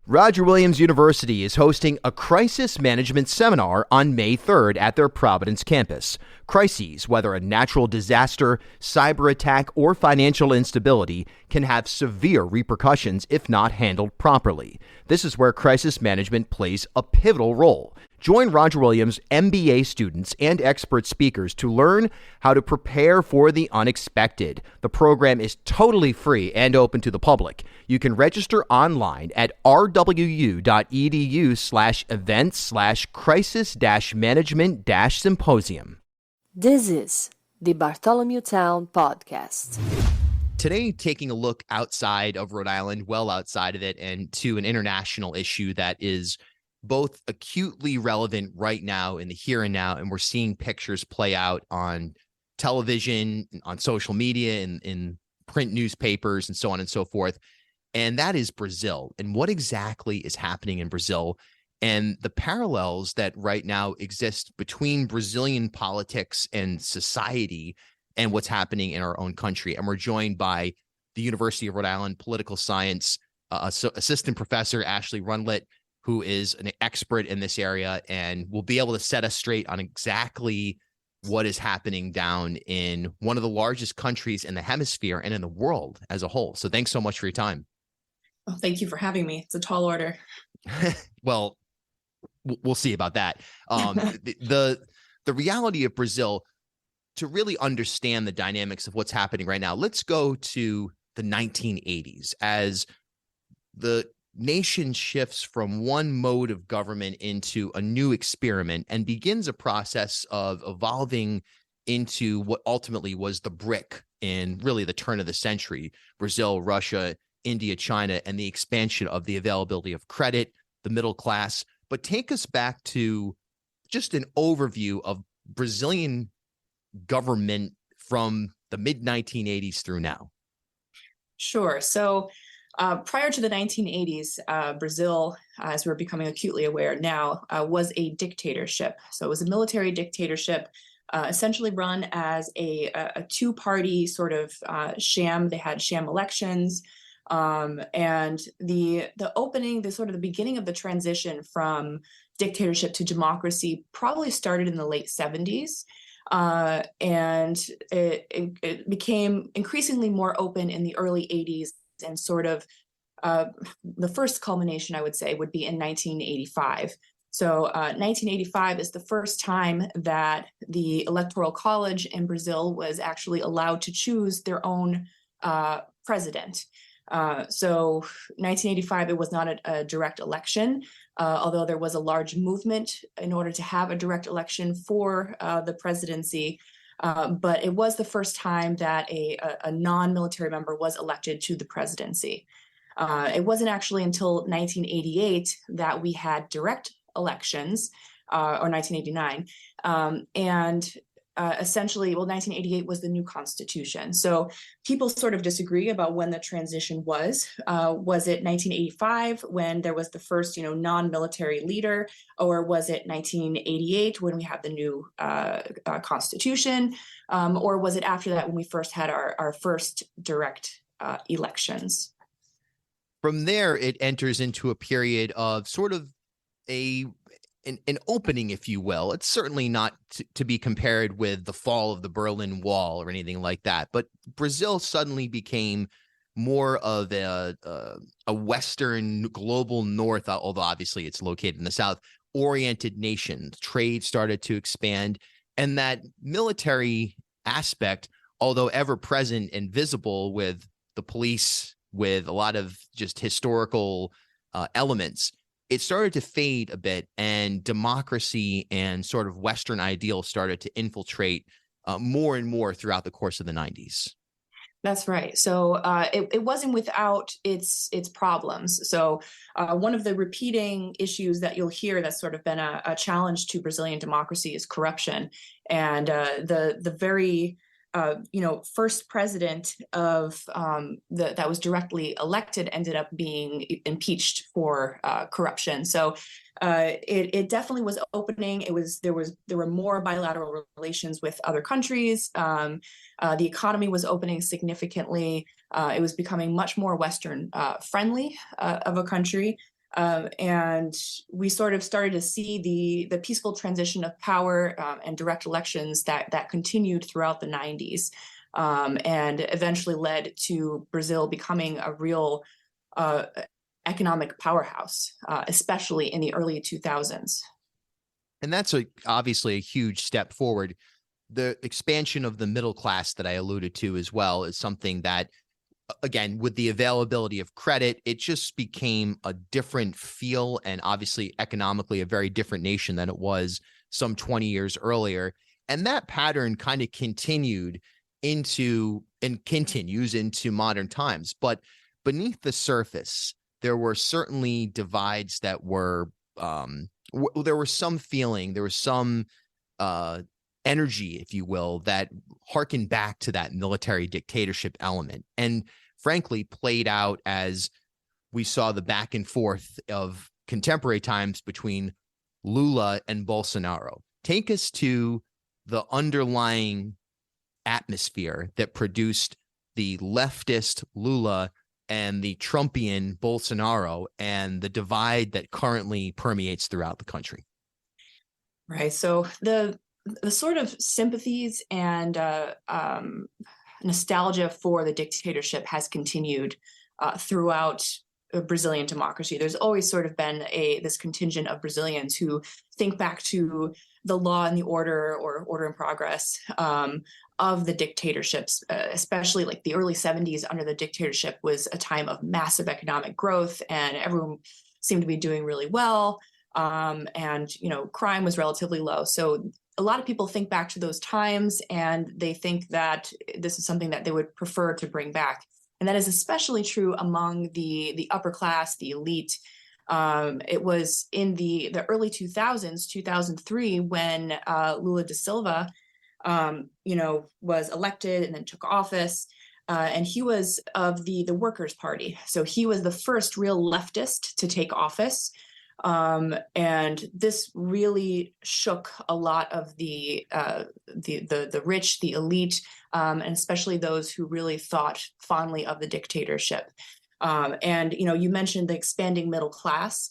Roger Williams University is hosting a crisis management seminar on May 3rd at their Providence campus. Crises, whether a natural disaster, cyber attack, or financial instability, can have severe repercussions if not handled properly. This is where crisis management plays a pivotal role. Join Roger Williams MBA students and expert speakers to learn how to prepare for the unexpected. The program is totally free and open to the public. You can register online at rwu.edu/events/crisis-management-symposium. This is the Bartholomew Town Podcast. Today, taking a look outside of Rhode Island, well outside of it, and to an international issue that is both acutely relevant right now in the here and now, and we're seeing pictures play out on television, on social media, in print newspapers, and so on and so forth. And that is Brazil. And what exactly is happening in Brazil and the parallels that right now exist between Brazilian politics and society and what's happening in our own country. And we're joined by the University of Rhode Island political science assistant professor, Ashlea Rundlett, who is an expert in this area and will be able to set us straight on exactly what is happening down in one of the largest countries in the hemisphere and in the world as a whole. So thanks so much for your time. Well, thank you for having me. It's a tall order. Well, we'll see about that. The reality of Brazil, to really understand the dynamics of what's happening right now, let's go to the 1980s as the nation shifts from one mode of government into a new experiment and begins a process of evolving into what ultimately was the BRIC in really the turn of the century: Brazil, Russia, India, China, and the expansion of the availability of credit, the middle class. But take us back to just an overview of Brazilian government from the mid-1980s through now. Sure. So prior to the 1980s, Brazil, as we're becoming acutely aware now, was a dictatorship. So it was a military dictatorship, essentially run as a two-party sort of sham. They had sham elections. And the beginning of the transition from dictatorship to democracy probably started in the late 70s. And it became increasingly more open in the early 80s, and sort of the first culmination, I would say, would be in 1985. So 1985 is the first time that the Electoral College in Brazil was actually allowed to choose their own president. So 1985, it was not a direct election, although there was a large movement in order to have a direct election for the presidency. But it was the first time that a non-military member was elected to the presidency. It wasn't actually until 1988 that we had direct elections, or 1989. Essentially, 1988 was the new constitution. So people sort of disagree about when the transition was. Was it 1985 when there was the first, non-military leader, or was it 1988 when we had the new constitution, or was it after that when we first had our first direct elections? From there, it enters into a period of sort of an opening, if you will. It's certainly not to be compared with the fall of the Berlin Wall or anything like that. But Brazil suddenly became more of a Western global North, although obviously it's located in the South, oriented nation. Trade started to expand. And that military aspect, although ever present and visible with the police, with a lot of just historical elements, it started to fade a bit, and democracy and sort of Western ideals started to infiltrate more and more throughout the course of the 90s. That's right. So it wasn't without its problems. So one of the repeating issues that you'll hear that's sort of been a challenge to Brazilian democracy is corruption. And the very first president of that was directly elected ended up being impeached for corruption. So it definitely was opening. There were more bilateral relations with other countries. The economy was opening significantly. It was becoming much more Western friendly of a country. And we sort of started to see the peaceful transition of power and direct elections that continued throughout the 90s, and eventually led to Brazil becoming a real economic powerhouse, especially in the early 2000s. And that's obviously a huge step forward. The expansion of the middle class that I alluded to as well is something that, again, with the availability of credit, it just became a different feel, and obviously economically a very different nation than it was some 20 years earlier. And that pattern kind of continued into and continues into modern times. But beneath the surface, there were certainly divides that were there was some feeling, there was some energy, if you will, that harkened back to that military dictatorship element, and frankly played out as we saw the back and forth of contemporary times between Lula and Bolsonaro. Take us to the underlying atmosphere that produced the leftist Lula and the Trumpian Bolsonaro, and the divide that currently permeates throughout the country. Right. So the sort of sympathies and nostalgia for the dictatorship has continued throughout Brazilian democracy. There's always sort of been this contingent of Brazilians who think back to the law and the order, or order and progress, of the dictatorships, especially like the early 70s under the dictatorship was a time of massive economic growth, and everyone seemed to be doing really well. And, crime was relatively low. So a lot of people think back to those times, and they think that this is something that they would prefer to bring back. And that is especially true among the upper class, the elite. It was in the early 2000s, 2003, when Lula da Silva, was elected and then took office. And he was of the Workers' Party. So he was the first real leftist to take office. And this really shook a lot of the rich, the elite, and especially those who really thought fondly of the dictatorship. And you mentioned the expanding middle class.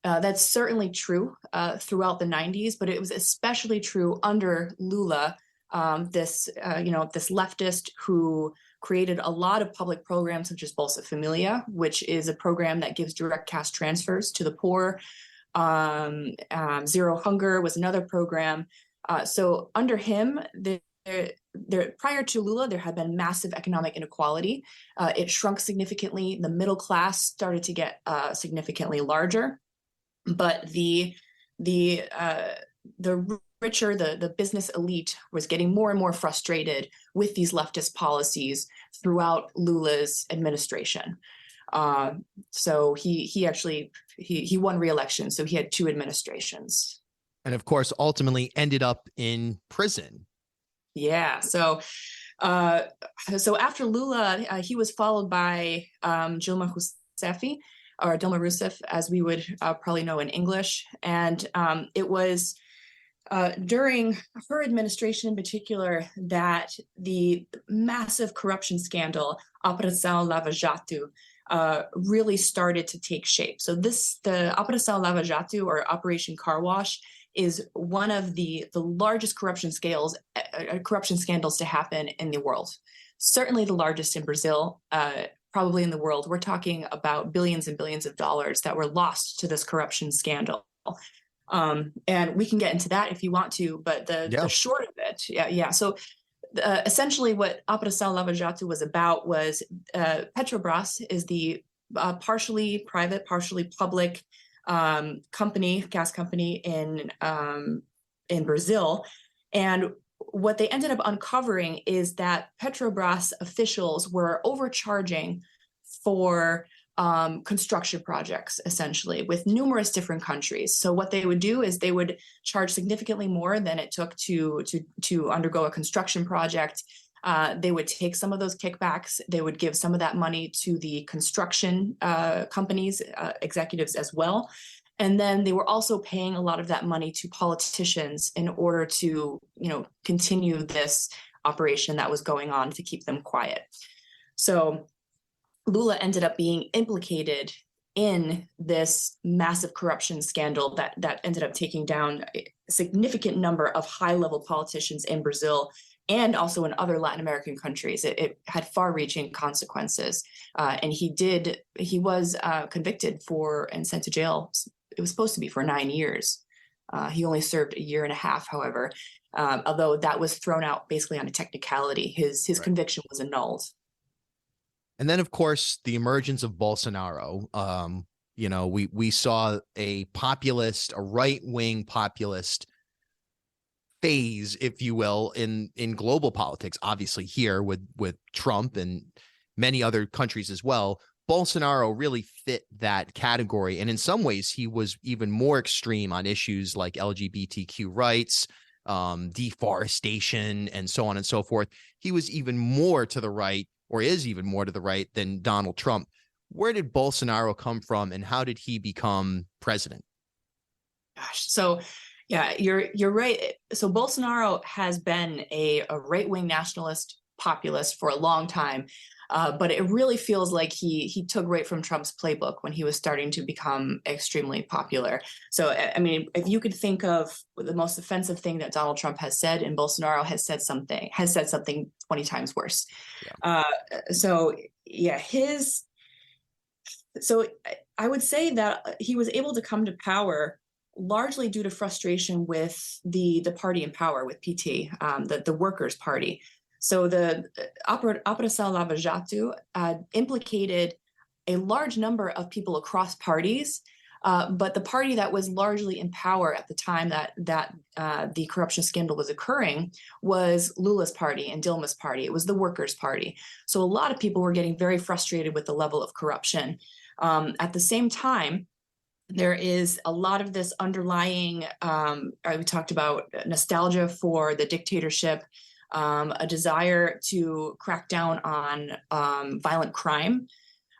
That's certainly true throughout the 90s, but it was especially true under Lula, this leftist who created a lot of public programs such as Bolsa Familia, which is a program that gives direct cash transfers to the poor. Zero Hunger was another program. So under him, prior to Lula, there had been massive economic inequality. It shrunk significantly. The middle class started to get significantly larger, but the richer, the business elite was getting more and more frustrated with these leftist policies throughout Lula's administration. So he actually won re-election, so he had 2 administrations. And of course, ultimately ended up in prison. Yeah. So after Lula, he was followed by Dilma Rousseff, or Dilma Rousseff, as we would probably know in English. And it was during her administration in particular that the massive corruption scandal, Operação Lava Jato, really started to take shape. So the Operação Lava Jato, or Operation Car Wash, is one of the largest corruption scandals to happen in the world. Certainly the largest in Brazil, probably in the world. We're talking about billions and billions of dollars that were lost to this corruption scandal. And we can get into that if you want to, but the short of it, yeah. So essentially what Operação Lava Jato was about was Petrobras is the partially private, partially public gas company in Brazil. And what they ended up uncovering is that Petrobras officials were overcharging for construction projects, essentially, with numerous different countries. So what they would do is they would charge significantly more than it took to undergo a construction project. They would take some of those kickbacks. They would give some of that money to the construction companies, executives as well. And then they were also paying a lot of that money to politicians in order to, continue this operation that was going on to keep them quiet. So Lula ended up being implicated in this massive corruption scandal that ended up taking down a significant number of high-level politicians in Brazil and also in other Latin American countries. It had far-reaching consequences. And he was convicted for and sent to jail. It was supposed to be for 9 years. He only served a year and a half, however, although that was thrown out basically on a technicality. His Right. conviction was annulled. And then, of course, the emergence of Bolsonaro. We saw a populist, a right-wing populist phase, if you will, in global politics. Obviously, here with Trump and many other countries as well. Bolsonaro really fit that category, and in some ways, he was even more extreme on issues like LGBTQ rights, deforestation, and so on and so forth. He was even more to the right, or is even more to the right than Donald Trump. Where did Bolsonaro come from, and how did he become president? Gosh, so yeah, you're right. So Bolsonaro has been a right-wing nationalist populist for a long time, but it really feels like he took right from Trump's playbook when he was starting to become extremely popular. So I mean, if you could think of the most offensive thing that Donald Trump has said, and Bolsonaro has said something 20 times worse. Yeah. So yeah, So I would say that he was able to come to power largely due to frustration with the party in power, with PT, the Workers' Party. So the Operação Lava Jato implicated a large number of people across parties, but the party that was largely in power at the time that the corruption scandal was occurring was Lula's party and Dilma's party. It was the Workers' Party. So a lot of people were getting very frustrated with the level of corruption. At the same time, there is a lot of this underlying, we talked about nostalgia for the dictatorship, a desire to crack down on violent crime.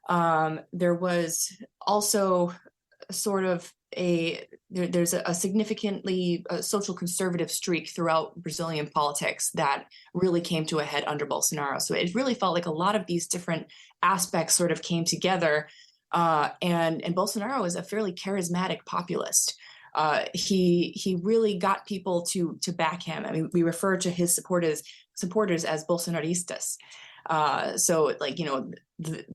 There was also sort of there's a significantly social conservative streak throughout Brazilian politics that really came to a head under Bolsonaro. So it really felt like a lot of these different aspects sort of came together. And Bolsonaro is a fairly charismatic populist. He really got people to back him. I mean, we refer to his supporters as Bolsonaristas. So like,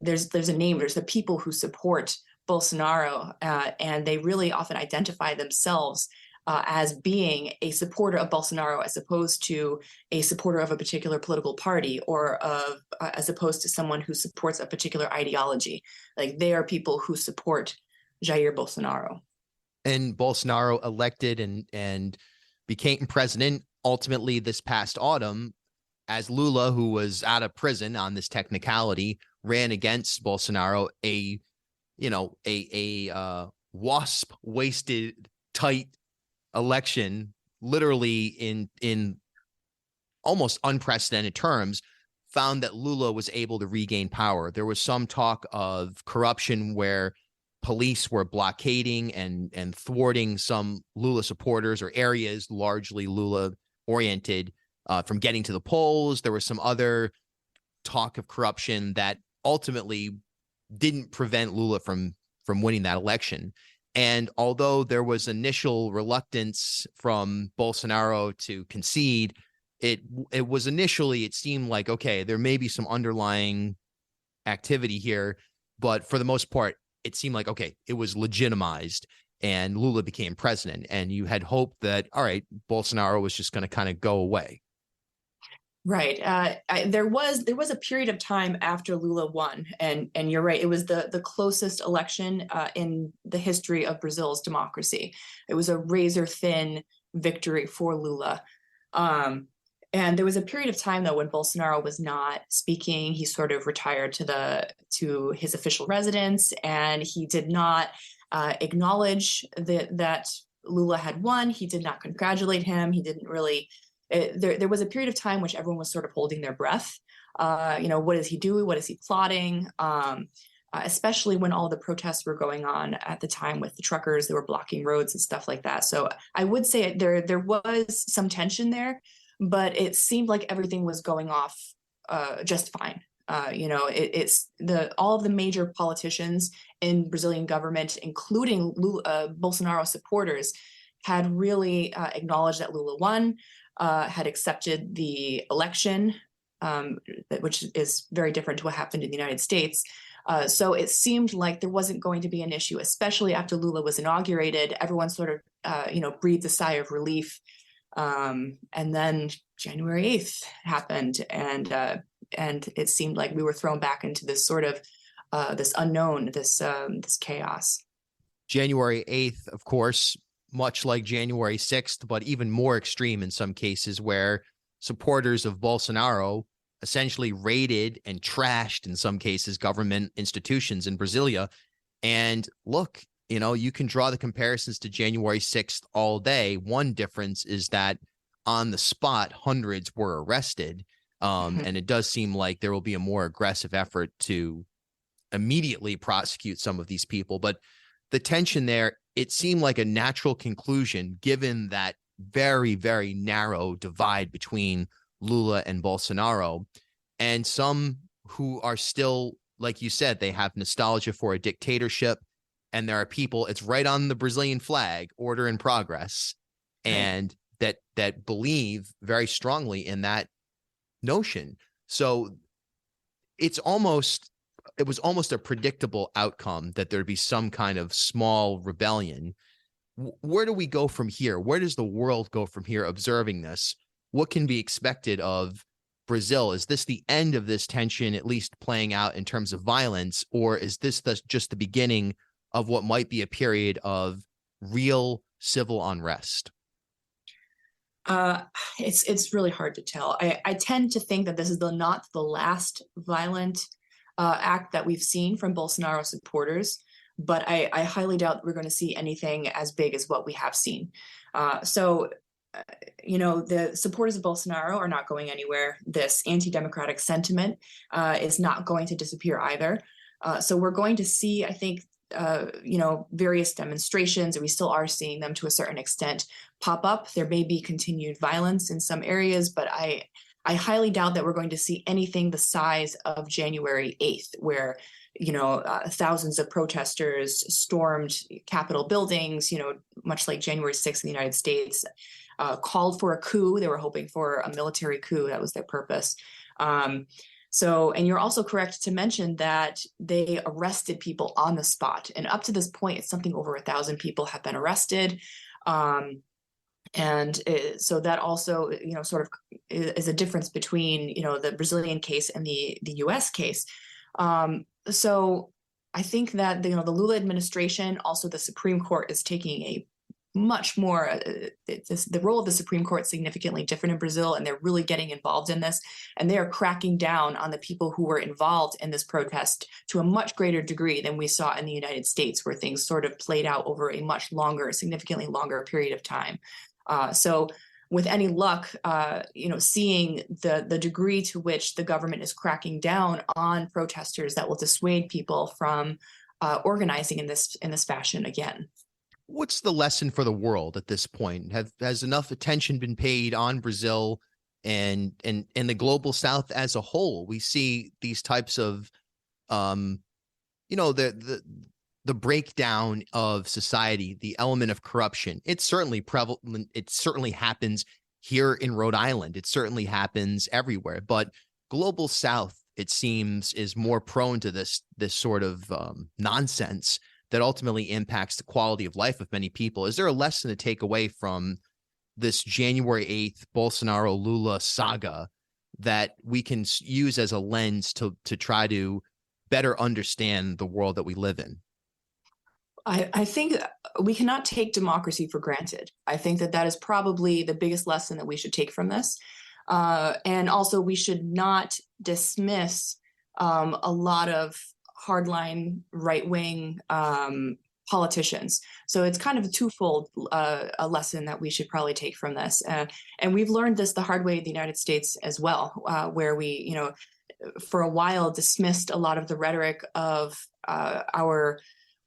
there's a name, there's the people who support Bolsonaro, and they really often identify themselves as being a supporter of Bolsonaro as opposed to a supporter of a particular political party, or as opposed to someone who supports a particular ideology. Like, they are people who support Jair Bolsonaro. And Bolsonaro elected and became president ultimately this past autumn, as Lula, who was out of prison on this technicality, ran against Bolsonaro, a wasp wasted tight election, literally in almost unprecedented terms, found that Lula was able to regain power. There was some talk of corruption where police were blockading and thwarting some Lula supporters, or areas largely Lula oriented, from getting to the polls. There was some other talk of corruption that ultimately didn't prevent Lula from winning that election. And although there was initial reluctance from Bolsonaro to concede, it seemed like, okay, there may be some underlying activity here, but for the most part, it seemed like, okay, it was legitimized and Lula became president. And you had hoped that, all right, Bolsonaro was just going to kind of go away. Right. There was a period of time after Lula won, and you're right. It was the closest election in the history of Brazil's democracy. It was a razor thin victory for Lula. And there was a period of time, though, when Bolsonaro was not speaking. He sort of retired to his official residence, and he did not acknowledge that Lula had won. He did not congratulate him. He didn't really. There was a period of time which everyone was sort of holding their breath. What is he doing? What is he plotting? Especially when all the protests were going on at the time with the truckers that were blocking roads and stuff like that. So I would say there was some tension there, but it seemed like everything was going off just fine. It's all of the major politicians in Brazilian government, including Bolsonaro supporters, had really acknowledged that Lula won, had accepted the election, which is very different to what happened in the United States. So it seemed like there wasn't going to be an issue, especially after Lula was inaugurated. Everyone sort of, breathed a sigh of relief. And then January 8th happened, and it seemed like we were thrown back into this sort of this unknown, this chaos. January 8th, of course, much like January 6th, but even more extreme in some cases, where supporters of Bolsonaro essentially raided and trashed, in some cases, government institutions in Brasilia. And look, you can draw the comparisons to January 6th all day. One difference is that on the spot, hundreds were arrested. And it does seem like there will be a more aggressive effort to immediately prosecute some of these people. But the tension there, it seemed like a natural conclusion, given that very, very narrow divide between Lula and Bolsonaro. And some who are still, like you said, they have nostalgia for a dictatorship. And there are people, it's right on the Brazilian flag, order and progress, and that believe very strongly in that notion. So it was almost a predictable outcome that there'd be some kind of small rebellion. Where do we go from here? Where does the world go from here observing this? What can be expected of Brazil? Is this the end of this tension, at least playing out in terms of violence, or is this just the beginning of what might be a period of real civil unrest? It's really hard to tell. I tend to think that this is not the last violent act that we've seen from Bolsonaro supporters, but I highly doubt we're going to see anything as big as what we have seen. The supporters of Bolsonaro are not going anywhere. This anti-democratic sentiment is not going to disappear either. So we're going to see, I think, various demonstrations, and we still are seeing them to a certain extent pop up. There may be continued violence in some areas, but I highly doubt that we're going to see anything the size of January 8th, where thousands of protesters stormed Capitol buildings, much like January 6th in the United States, called for a coup. They were hoping for a military coup. That was their purpose. And you're also correct to mention that they arrested people on the spot. And up to this point, it's something over 1,000 people have been arrested. So that also, sort of is a difference between, the Brazilian case and the U.S. case. So I think that, the Lula administration, also the Supreme Court, is taking a much more, the role of the Supreme Court is significantly different in Brazil, and they're really getting involved in this. And they are cracking down on the people who were involved in this protest to a much greater degree than we saw in the United States, where things sort of played out over a much longer, significantly longer period of time. So with any luck, seeing the degree to which the government is cracking down on protesters, that will dissuade people from organizing in this fashion again. What's the lesson for the world at this point? Has enough attention been paid on Brazil and the global South as a whole? We see these types of, the breakdown of society, the element of corruption. It's certainly prevalent. It certainly happens here in Rhode Island. It certainly happens everywhere. But global South, it seems, is more prone to this sort of nonsense that ultimately impacts the quality of life of many people. Is there a lesson to take away from this January 8th Bolsonaro-Lula saga that we can use as a lens to try to better understand the world that we live in? I think we cannot take democracy for granted. I think that is probably the biggest lesson that we should take from this. And also, we should not dismiss a lot of hardline right-wing politicians. So it's kind of a twofold a lesson that we should probably take from this. And we've learned this the hard way in the United States as well, where we, for a while dismissed a lot of the rhetoric of our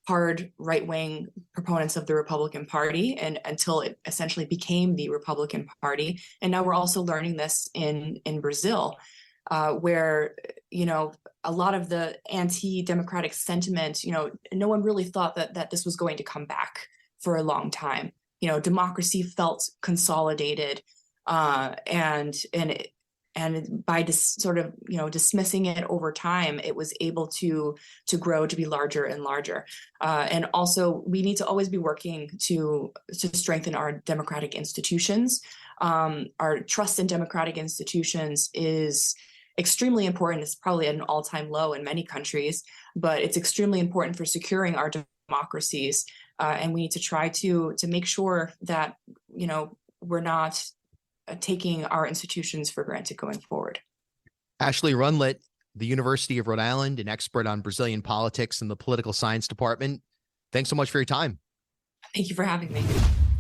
hard right-wing proponents of the Republican Party, and until it essentially became the Republican Party. And now we're also learning this in Brazil. where, a lot of the anti-democratic sentiment, no one really thought that this was going to come back for a long time. Democracy felt consolidated, and by dismissing it over time, it was able to grow to be larger and larger. And also, we need to always be working to strengthen our democratic institutions. Our trust in democratic institutions is extremely important. It's probably at an all-time low in many countries, but it's extremely important for securing our democracies. And we need to try to make sure that, we're not taking our institutions for granted going forward. Ashlea Rundlett, the University of Rhode Island, an expert on Brazilian politics in the political science department. Thanks so much for your time. Thank you for having me.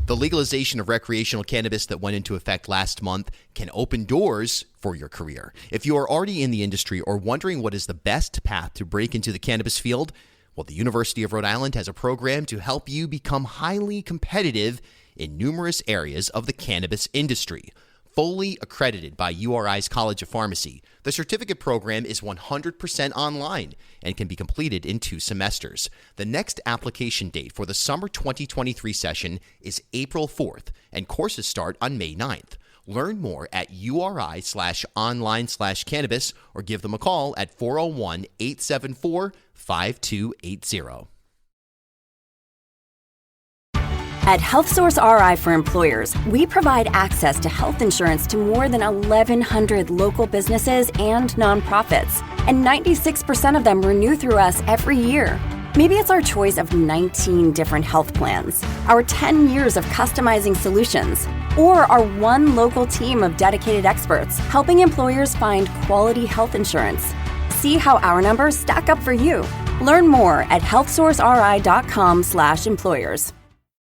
The legalization of recreational cannabis that went into effect last month can open doors for your career. If you are already in the industry or wondering what is the best path to break into the cannabis field, well, the University of Rhode Island has a program to help you become highly competitive in numerous areas of the cannabis industry. Fully accredited by URI's College of Pharmacy, the certificate program is 100% online and can be completed in 2 semesters. The next application date for the summer 2023 session is April 4th, and courses start on May 9th. Learn more at URI/online/cannabis or give them a call at 401-874-5280. At HealthSource RI for Employers, we provide access to health insurance to more than 1,100 local businesses and nonprofits, and 96% of them renew through us every year. Maybe it's our choice of 19 different health plans, our 10 years of customizing solutions, or our one local team of dedicated experts helping employers find quality health insurance. See how our numbers stack up for you. Learn more at healthsourceri.com/employers.